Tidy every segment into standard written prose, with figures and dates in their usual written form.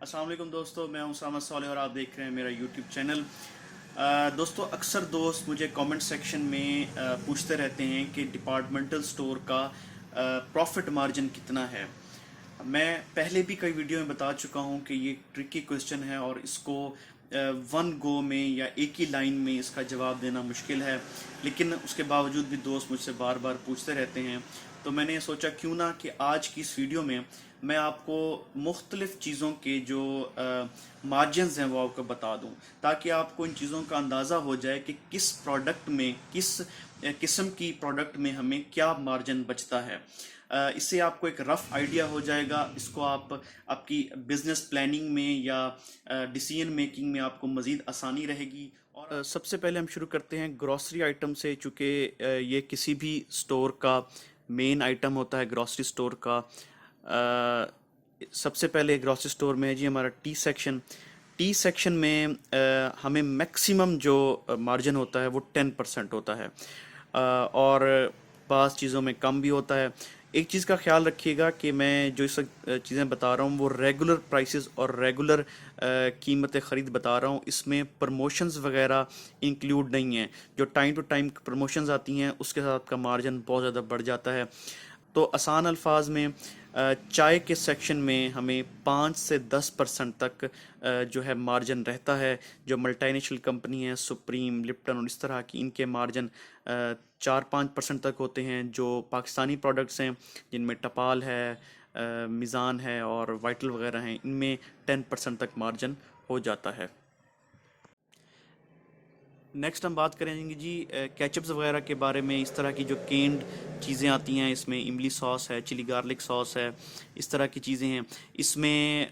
अस्सलाम वालेकुम दोस्तों, मैं उसामा साले और आप देख रहे हैं मेरा यूट्यूब चैनल। दोस्तों, अक्सर दोस्त मुझे कमेंट सेक्शन में पूछते रहते हैं कि डिपार्टमेंटल स्टोर का प्रॉफिट मार्जिन कितना है। मैं पहले भी कई वीडियो में बता चुका हूं कि ये ट्रिकी क्वेश्चन है और इसको वन गो में या एक ही लाइन में इसका जवाब देना मुश्किल है, लेकिन उसके बावजूद भी दोस्त मुझसे बार बार पूछते रहते हैं। तो मैंने सोचा क्यों ना कि आज की इस वीडियो में मैं आपको मुख्तलिफ चीज़ों के जो मार्जिन्स हैं वो आपको बता दूं, ताकि आपको इन चीज़ों का अंदाज़ा हो जाए कि किस प्रोडक्ट में, किस किस्म की प्रोडक्ट में हमें क्या मार्जिन बचता है। इससे आपको एक रफ़ आइडिया हो जाएगा। इसको आप आपकी बिजनेस प्लानिंग में या डिसीजन मेकिंग में आपको मज़ीद आसानी रहेगी। और सबसे पहले हम शुरू करते हैं ग्रॉसरी आइटम से, चूँकि ये किसी भी स्टोर का मेन आइटम होता है। ग्रॉसरी स्टोर का सबसे पहले ग्रॉसरी स्टोर में है जी हमारा टी सेक्शन। टी सेक्शन में हमें मैक्सिमम जो मार्जिन होता है वो 10% होता है, और बाज़ चीज़ों में कम भी होता है। एक चीज़ का ख्याल रखिएगा कि मैं जो इस चीज़ें बता रहा हूँ वो रेगुलर प्राइसेस और रेगुलर कीमतें ख़रीद बता रहा हूँ। इसमें प्रमोशंस वगैरह इंक्लूड नहीं है। जो टाइम टू टाइम प्रमोशंस आती हैं उसके साथ आपका मार्जिन बहुत ज़्यादा बढ़ जाता है। तो आसान अल्फाज में चाय के सेक्शन में हमें 5 से 10% तक जो है मार्जिन रहता है। जो मल्टीनेशनल कंपनी है, सुप्रीम, लिप्टन और इस तरह की, इनके मार्जिन 4-5% तक होते हैं। जो पाकिस्तानी प्रोडक्ट्स हैं जिनमें टपाल है, मिज़ान है और वाइटल वगैरह हैं, इनमें 10% तक मार्जिन हो जाता है। नेक्स्ट हम बात करेंगे जी केचप्स वगैरह के बारे में। इस तरह की जो केंड चीज़ें आती हैं, इसमें इमली सॉस है, चिली गार्लिक सॉस है, इस तरह की चीज़ें हैं। इसमें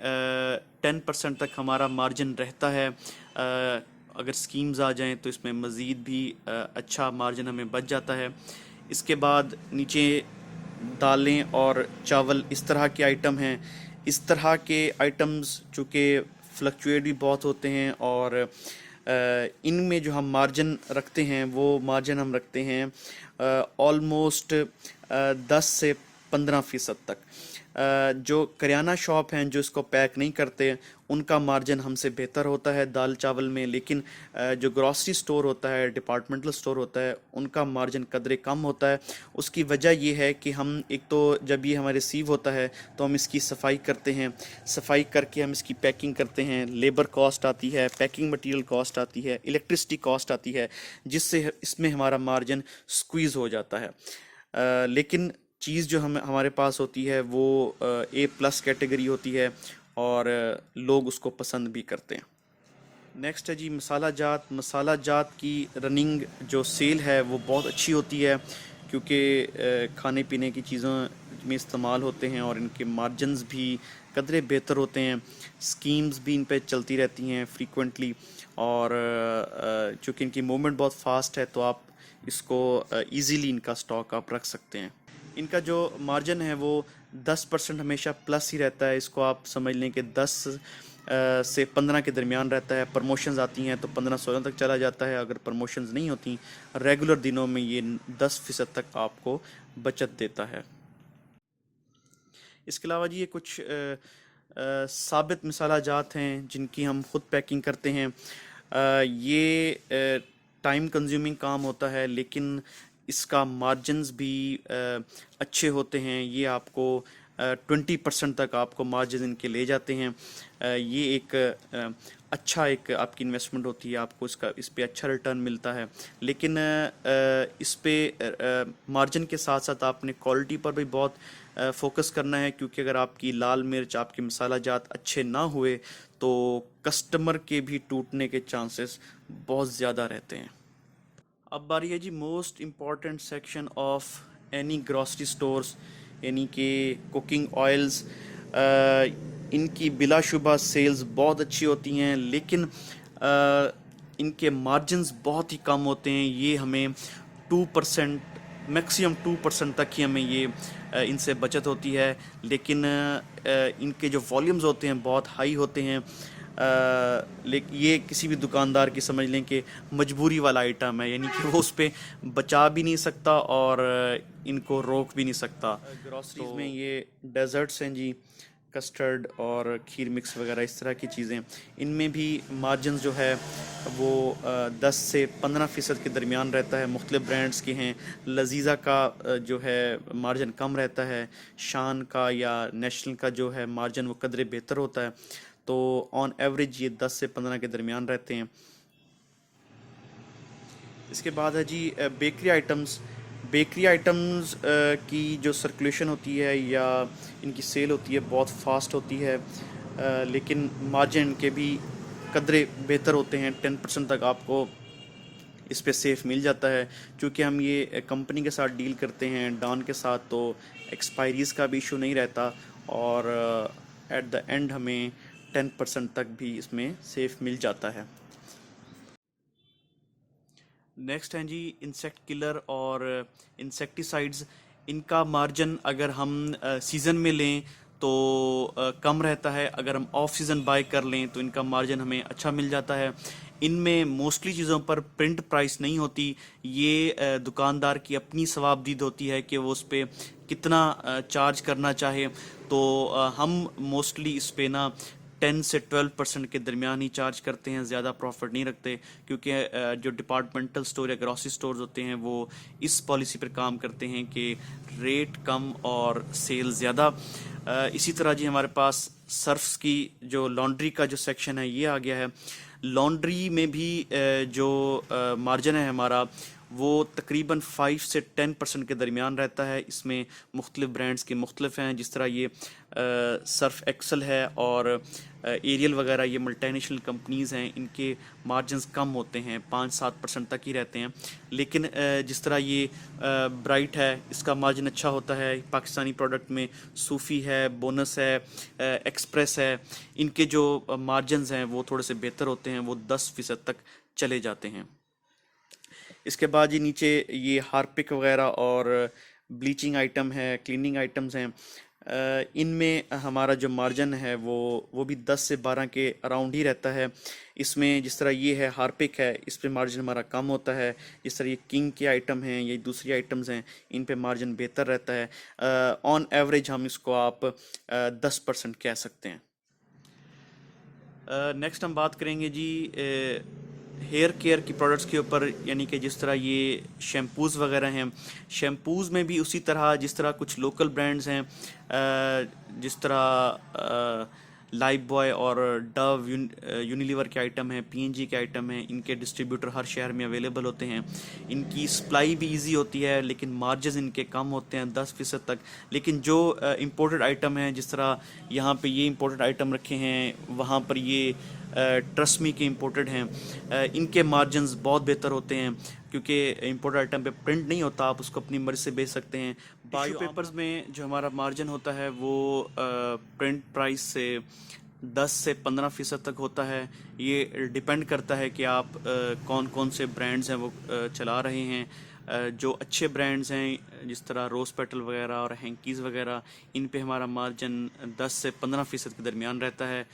10% तक हमारा मार्जिन रहता है। अगर स्कीम्स आ जाएं तो इसमें मज़ीद भी अच्छा मार्जिन हमें बच जाता है। इसके बाद नीचे दालें और चावल, इस तरह के आइटम हैं। इस तरह के आइटम्स चूँकि फ्लक्चुएट भी बहुत होते हैं, और इनमें जो हम मार्जिन रखते हैं वो मार्जिन हम रखते हैं ऑलमोस्ट 10 से 15% तक। जो करियाना शॉप हैं जो इसको पैक नहीं करते, उनका मार्जिन हमसे बेहतर होता है दाल चावल में, लेकिन जो ग्रॉसरी स्टोर होता है, डिपार्टमेंटल स्टोर होता है, उनका मार्जिन कदरे कम होता है। उसकी वजह ये है कि हम एक तो जब ये हमें रिसीव होता है तो हम इसकी सफाई करते हैं, सफाई करके हम इसकी पैकिंग करते हैं। लेबर कॉस्ट आती है, पैकिंग मटेरियल कॉस्ट आती है, इलेक्ट्रिसिटी कॉस्ट आती है, जिससे इसमें हमारा मार्जिन स्क्वीज़ हो जाता है। लेकिन चीज़ जो हमारे पास होती है वो A+ कैटेगरी होती है, और लोग उसको पसंद भी करते हैं। नेक्स्ट है जी मसाला जात। मसाला जात की रनिंग जो सेल है वो बहुत अच्छी होती है, क्योंकि खाने पीने की चीज़ों में इस्तेमाल होते हैं और इनके मार्जिन्स भी कदरे बेहतर होते हैं। स्कीम्स भी इन पे चलती रहती हैं फ्रीक्वेंटली, और चूँकि इनकी मूवमेंट बहुत फास्ट है तो आप इसको ईज़िली इनका स्टॉक आप रख सकते हैं। इनका जो मार्जिन है वो 10% हमेशा प्लस ही रहता है। इसको आप समझ लें कि 10 से 15 के दरमियान रहता है। प्रमोशंस आती हैं तो 15-16 तक चला जाता है। अगर प्रमोशंस नहीं होती रेगुलर दिनों में, ये 10% तक आपको बचत देता है। इसके अलावा जी ये कुछ साबित मसाला जात हैं जिनकी हम ख़ुद पैकिंग करते हैं। ये टाइम कंज्यूमिंग काम होता है, लेकिन इसका मार्जिन्स भी अच्छे होते हैं। ये आपको 20% तक आपको मार्जिन इनके ले जाते हैं। ये एक अच्छा एक आपकी इन्वेस्टमेंट होती है, आपको इस पे अच्छा रिटर्न मिलता है। लेकिन इस पे मार्जिन के साथ साथ आपने क्वालिटी पर भी बहुत फोकस करना है, क्योंकि अगर आपकी लाल मिर्च, आपके मसाला जात अच्छे ना हुए तो कस्टमर के भी टूटने के चांसेस बहुत ज़्यादा रहते हैं। अब बारी है जी most important section of any grocery stores, यानी कि कुकिंग ऑयल्स। इनकी बिलाशुबा सेल्स बहुत अच्छी होती हैं, लेकिन इनके मार्जिन्स बहुत ही कम होते हैं। ये हमें 2%, मैक्सिमम 2% तक ही हमें ये इनसे बचत होती है। लेकिन इनके जो वॉल्यूम्स होते हैं बहुत हाई होते हैं। लेकिन ये किसी भी दुकानदार की समझ लें कि मजबूरी वाला आइटम है, यानी कि वो उस पर बचा भी नहीं सकता और इनको रोक भी नहीं सकता। ग्रॉसरीज में ये डेजर्ट्स हैं जी, कस्टर्ड और खीर मिक्स वगैरह इस तरह की चीज़ें, इनमें भी मार्जिन जो है वो 10 से 15% के दरमियान रहता है। मुख्तलिफ ब्रांड्स के हैं। लजीज़ा का जो है मार्जिन कम रहता है। शान का या नेशनल का जो है मार्जिन वो कदरे बेहतर होता है। तो ऑन एवरेज ये 10 से 15 के दरमियान रहते हैं। इसके बाद है जी बेकरी आइटम्स। बेकरी आइटम्स की जो सर्कुलेशन होती है या इनकी सेल होती है बहुत फास्ट होती है, लेकिन मार्जिन के भी कदरे बेहतर होते हैं। 10% तक आपको इस पे सेफ मिल जाता है। क्योंकि हम ये कंपनी के साथ डील करते हैं, डॉन के साथ, तो एक्सपायरीज़ का भी इशू नहीं रहता और एट द एंड हमें 10% तक भी इसमें सेफ मिल जाता है। नेक्स्ट हैं जी इंसेक्ट किलर और इंसेक्टिसाइड्स। इनका मार्जिन अगर हम सीज़न में लें तो कम रहता है। अगर हम ऑफ सीज़न बाय कर लें तो इनका मार्जिन हमें अच्छा मिल जाता है। इनमें मोस्टली चीज़ों पर प्रिंट प्राइस नहीं होती। ये दुकानदार की अपनी सवाबदीद होती है कि वो उस पर कितना चार्ज करना चाहे। तो हम मोस्टली इस पे ना 10 से 12% के दरमियान ही चार्ज करते हैं, ज़्यादा प्रॉफिट नहीं रखते। क्योंकि जो डिपार्टमेंटल स्टोर या ग्रॉसरी स्टोर्स होते हैं वो इस पॉलिसी पर काम करते हैं कि रेट कम और सेल ज़्यादा। इसी तरह जी हमारे पास सर्फ्स की जो लॉन्ड्री का जो सेक्शन है ये आ गया है। लॉन्ड्री में भी जो मार्जिन है हमारा वो तकरीबन 5 से 10% के दरमियान रहता है। इसमें मुख्तलिफ ब्रांड्स के मुख्तलिफ हैं, जिस तरह ये सर्फ एक्सल है और एरियल वगैरह, ये मल्टीनेशनल कंपनीज़ हैं, इनके मार्जिन्स कम होते हैं, 5-7% तक ही रहते हैं। लेकिन जिस तरह ये ब्राइट है, इसका मार्जिन अच्छा होता है। पाकिस्तानी प्रोडक्ट में सूफ़ी है, बोनस है, एक्सप्रेस है, इनके जो मार्जिन्स हैं वो थोड़े से बेहतर होते हैं, वो 10% तक चले जाते हैं। इसके बाद ये नीचे ये हार्पिक वगैरह और ब्लीचिंग आइटम है, क्लीनिंग आइटम्स हैं। इनमें हमारा जो मार्जिन है वो भी 10 से 12 के अराउंड ही रहता है। इसमें जिस तरह ये है हार्पिक है, इस पे मार्जिन हमारा कम होता है। जिस तरह ये किंग के आइटम हैं, ये दूसरी आइटम्स हैं, इन पे मार्जिन बेहतर रहता है। ऑन एवरेज हम इसको आप 10% कह सकते हैं। नेक्स्ट हम बात करेंगे जी हेयर केयर की प्रोडक्ट्स के ऊपर, यानी कि जिस तरह ये शैम्पूज़ वगैरह हैं। शैम्पूज़ में भी उसी तरह जिस तरह कुछ लोकल ब्रांड्स हैं, जिस तरह लाइफ बॉय और डव, यूनिलीवर के आइटम हैं, पीएनजी के आइटम हैं, इनके डिस्ट्रीब्यूटर हर शहर में अवेलेबल होते हैं। इनकी सप्लाई भी इजी होती है, लेकिन मार्जिन इनके कम होते हैं 10% तक। लेकिन जो इंपोर्टेड आइटम हैं, जिस तरह यहाँ पे ये इंपोर्टेड आइटम रखे हैं, वहाँ पर ये ट्रस्मी के इंपोर्टेड हैं, इनके मार्जिन्स बहुत बेहतर होते हैं। क्योंकि इंपोर्टेड आइटम पे प्रिंट नहीं होता, आप उसको अपनी मर्ज़ी से बेच सकते हैं। बायो पेपर्स में जो हमारा मार्जिन होता है वो प्रिंट प्राइस से 10 से 15% तक होता है। ये डिपेंड करता है कि आप कौन कौन से ब्रांड्स हैं वो चला रहे हैं। जो अच्छे ब्रांड्स हैं जिस तरह रोज़ पेटल वगैरह और हैंकीज़ वगैरह, इन पे हमारा मार्जिन 10 से 15% के दरमियान रहता है।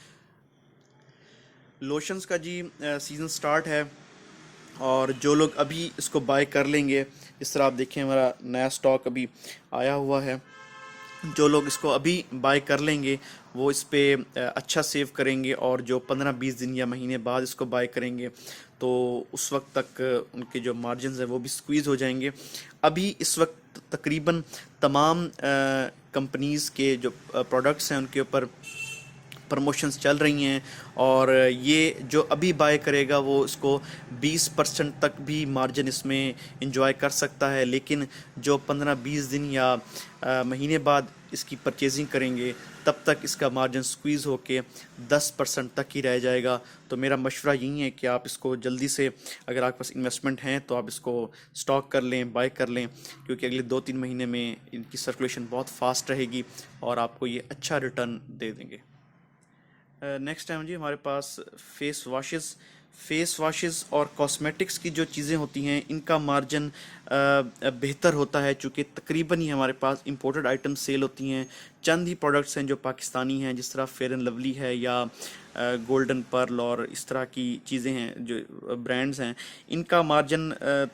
लोशंस का जी सीज़न स्टार्ट है और जो लोग अभी इसको बाय कर लेंगे, इस तरह आप देखें हमारा नया स्टॉक अभी आया हुआ है। जो लोग इसको अभी बाय कर लेंगे वो इस पे अच्छा सेव करेंगे, और जो 15-20 दिन या महीने बाद इसको बाय करेंगे तो उस वक्त तक उनके जो मार्जिन्स हैं वो भी स्क्वीज़ हो जाएंगे। अभी इस वक्त तकरीबन तमाम कंपनीज़ के जो प्रोडक्ट्स हैं उनके ऊपर प्रमोशंस चल रही हैं, और ये जो अभी बाय करेगा वो इसको 20% तक भी मार्जिन इसमें इंजॉय कर सकता है। लेकिन जो 15-20 दिन या महीने बाद इसकी परचेजिंग करेंगे तब तक इसका मार्जिन स्क्वीज़ होके 10% तक ही रह जाएगा। तो मेरा मशवरा यही है कि आप इसको जल्दी से, अगर आपके पास इन्वेस्टमेंट हैं तो आप इसको स्टॉक कर लें, बाय कर लें, क्योंकि अगले 2-3 महीने में इनकी सर्कुलेशन बहुत फास्ट रहेगी और आपको ये अच्छा रिटर्न दे देंगे। नेक्स्ट टाइम जी हमारे पास फेस वाशेस और कॉस्मेटिक्स की जो चीज़ें होती हैं, इनका मार्जिन बेहतर होता है, चूँकि तकरीबन ही हमारे पास इंपोर्टेड आइटम सेल होती हैं। चंद ही प्रोडक्ट्स हैं जो पाकिस्तानी हैं, जिस तरह फेयर एंड लवली है या गोल्डन पर्ल और इस तरह की चीज़ें हैं जो ब्रांड्स हैं, इनका मार्जिन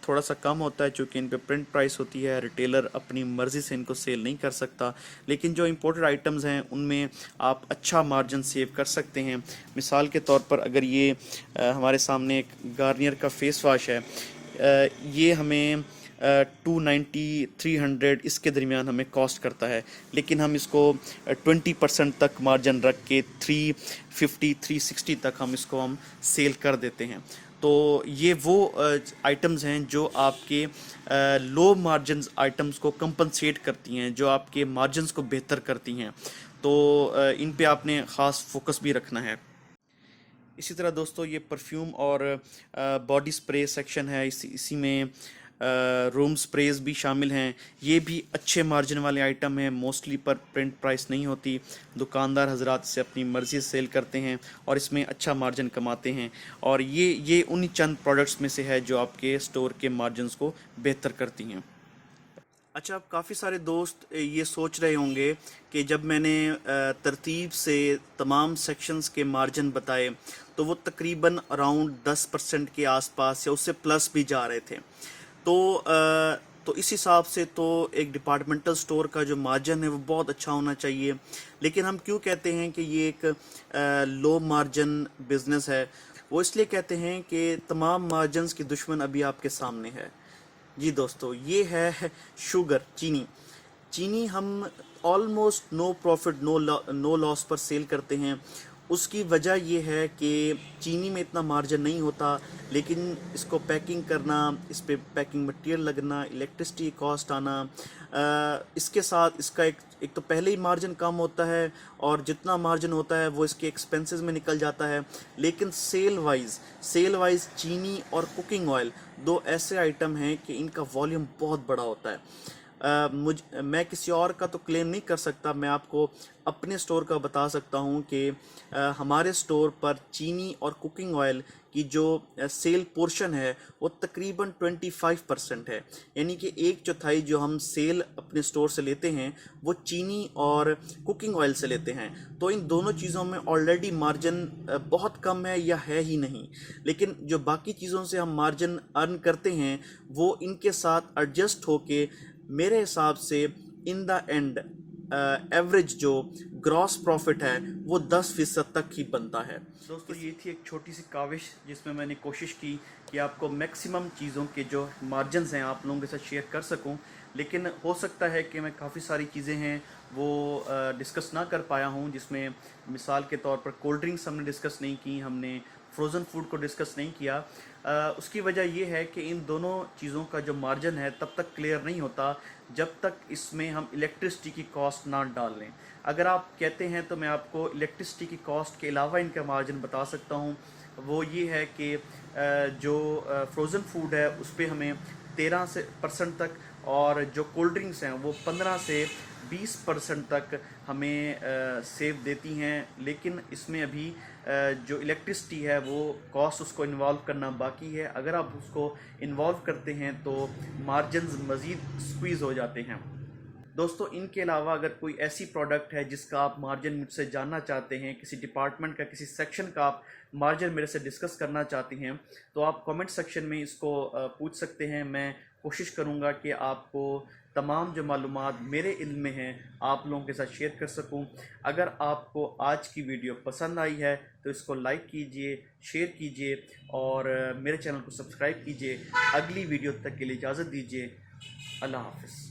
थोड़ा सा कम होता है, चूँकि इन पे प्रिंट प्राइस होती है। रिटेलर अपनी मर्ज़ी से इनको सेल नहीं कर सकता, लेकिन जो इंपोर्टेड आइटम्स हैं उनमें आप अच्छा मार्जिन सेव कर सकते हैं। मिसाल के तौर पर अगर ये हमारे सामने एक गार्नियर का फेस वॉश है, ये हमें 290 300 इसके दरमियान हमें कॉस्ट करता है, लेकिन हम इसको 20% तक मार्जिन रख के 350 360 तक हम सेल कर देते हैं। तो ये वो आइटम्स हैं जो आपके लो मार्जिन आइटम्स को कंपनसेट करती हैं, जो आपके मार्जिन्स को बेहतर करती हैं। तो इन पे आपने ख़ास फोकस भी रखना है। इसी तरह दोस्तों, ये परफ्यूम और बॉडी स्प्रे सेक्शन है, इसी में रूम स्प्रेज भी शामिल हैं। ये भी अच्छे मार्जिन वाले आइटम हैं, मोस्टली पर प्रिंट प्राइस नहीं होती। दुकानदार हजरात से अपनी मर्ज़ी से सेल करते हैं और इसमें अच्छा मार्जिन कमाते हैं, और ये उन्हीं चंद प्रोडक्ट्स में से है जो आपके स्टोर के मार्जिन्स को बेहतर करती हैं। अच्छा, अब काफ़ी सारे दोस्त ये सोच रहे होंगे कि जब मैंने तरतीब से तमाम सेक्शंस के मार्जिन बताए तो वो तकरीबन अराउंड 10% के आसपास या उससे प्लस भी जा रहे थे। तो इस हिसाब से तो एक डिपार्टमेंटल स्टोर का जो मार्जिन है वो बहुत अच्छा होना चाहिए। लेकिन हम क्यों कहते हैं कि ये एक लो मार्जिन बिजनेस है? वो इसलिए कहते हैं कि तमाम मार्जिन्स की दुश्मन अभी आपके सामने है। जी दोस्तों, ये है शुगर, चीनी। चीनी हम almost no profit no loss पर सेल करते हैं। उसकी वजह ये है कि चीनी में इतना मार्जिन नहीं होता, लेकिन इसको पैकिंग करना, इस पे पैकिंग मटेरियल लगना, इलेक्ट्रिसिटी कॉस्ट आना, इसके साथ इसका एक तो पहले ही मार्जिन कम होता है, और जितना मार्जिन होता है वो इसके एक्सपेंसेस में निकल जाता है। लेकिन सेल वाइज चीनी और कुकिंग ऑयल दो ऐसे आइटम हैं कि इनका वॉल्यूम बहुत बड़ा होता है। मैं किसी और का तो क्लेम नहीं कर सकता, मैं आपको अपने स्टोर का बता सकता हूँ कि हमारे स्टोर पर चीनी और कुकिंग ऑयल की जो सेल पोर्शन है वो तकरीबन 25% है। यानी कि 1/4 जो हम सेल अपने स्टोर से लेते हैं वो चीनी और कुकिंग ऑयल से लेते हैं। तो इन दोनों चीज़ों में ऑलरेडी मार्जिन बहुत कम है या है ही नहीं। लेकिन जो बाकी चीज़ों से हम मार्जिन अर्न करते हैं वो इनके साथ एडजस्ट होके मेरे हिसाब से इन द एंड एवरेज जो ग्रॉस प्रॉफिट है वो 10% तक ही बनता है। दोस्तों, ये थी एक छोटी सी काविश जिसमें मैंने कोशिश की कि आपको मैक्सिमम चीज़ों के जो मार्जिन्स हैं आप लोगों के साथ शेयर कर सकूं। लेकिन हो सकता है कि मैं काफ़ी सारी चीज़ें हैं वो डिस्कस ना कर पाया हूं, जिसमें मिसाल के तौर पर कोल्ड ड्रिंक्स हमने डिस्कस नहीं की, हमने फ्रोज़न फूड को डिस्कस नहीं किया। उसकी वजह यह है कि इन दोनों चीज़ों का जो मार्जिन है तब तक क्लियर नहीं होता जब तक इसमें हम इलेक्ट्रिसिटी की कॉस्ट ना डाल लें। अगर आप कहते हैं तो मैं आपको इलेक्ट्रिसिटी की कॉस्ट के अलावा इनका मार्जिन बता सकता हूँ। वो ये है कि जो फ्रोज़न फूड है उस पर हमें 13% तक, और जो कोल्ड ड्रिंक्स हैं वो 15 से 20% तक हमें सेव देती हैं। लेकिन इसमें अभी जो इलेक्ट्रिसिटी है वो कॉस्ट उसको इन्वॉल्व करना बाकी है। अगर आप उसको इन्वॉल्व करते हैं तो मार्जिन्स मज़ीद स्क्वीज़ हो जाते हैं। दोस्तों, इनके अलावा अगर कोई ऐसी प्रोडक्ट है जिसका आप मार्जिन मुझसे जानना चाहते हैं, किसी डिपार्टमेंट का किसी सेक्शन का आप मार्जिन मेरे से डिस्कस करना चाहते हैं, तो आप कमेंट सेक्शन में इसको पूछ सकते हैं। मैं कोशिश करूंगा कि आपको तमाम जो मालूमात मेरे इल्म में हैं आप लोगों के साथ शेयर कर सकूं। अगर आपको आज की वीडियो पसंद आई है तो इसको लाइक कीजिए, शेयर कीजिए और मेरे चैनल को सब्सक्राइब कीजिए। अगली वीडियो तक के लिए इजाज़त दीजिए। अल्लाह हाफ़िज़।